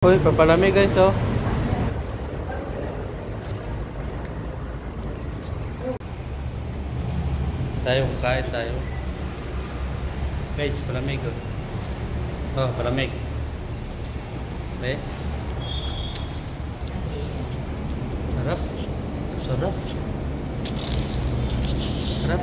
Uy, papalamig guys, oh. Tayo, kain tayo. Guys, palamig, oh. Oh, palamig. Eh? Sarap. Sarap. Sarap.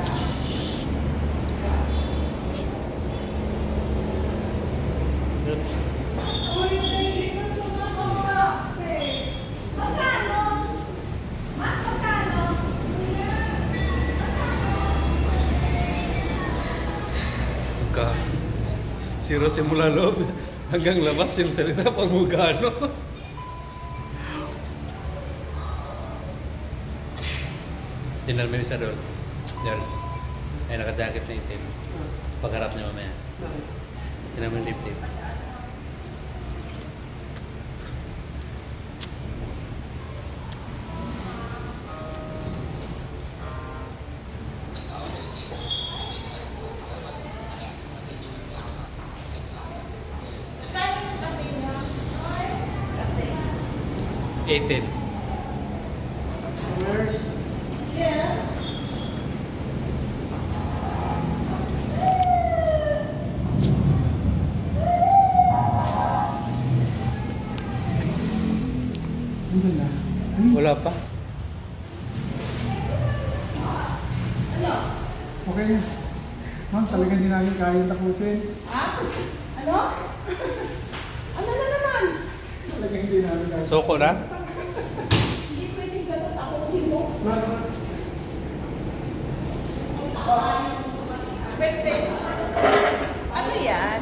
Zero simula loob hanggang labas yung salita pang mugano. Tinalmin siya doon. Diyan. Ay naka-jacket na itim. Pagharap niya mamaya. Tinalmin dip-dip. Eighteen. Wala pa. Okay. Ma'am, talagang hindi namin kaya tapusin. Ha? Ano? Ano na naman? Talagang hindi namin kaya. Soko na? Hindi pwedeng ganun tapusin mo. Pwede. Ano yan?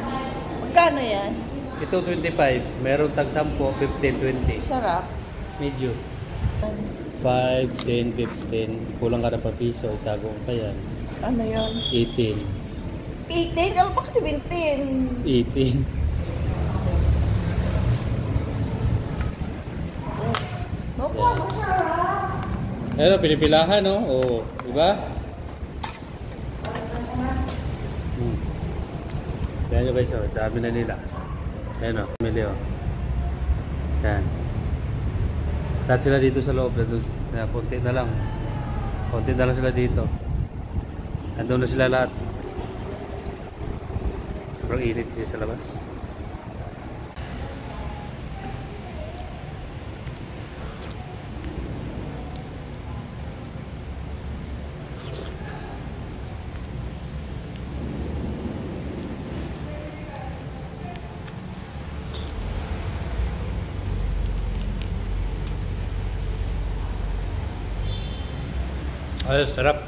Magkano yan? Ito 25. Meron tag 10, 15, 20. Sarap. Medyo. 5, 10, 15. Kulang ka na pa piso. Itago ko pa yan. Ano yan? 18. 18? Kala pa kasi 17. 18. Opo, masarap. Ayun, pinipilahan, no? Oo. Diba? Yan nyo guys, oh. Dami na nila. Ayan, oh. Pamili, oh. Yan. Lahat sila dito sa loob. Kaya, konti na lang. Konti na lang sila dito. Andun na sila lahat. Sobrang init dito sa labas. Ay, sarap.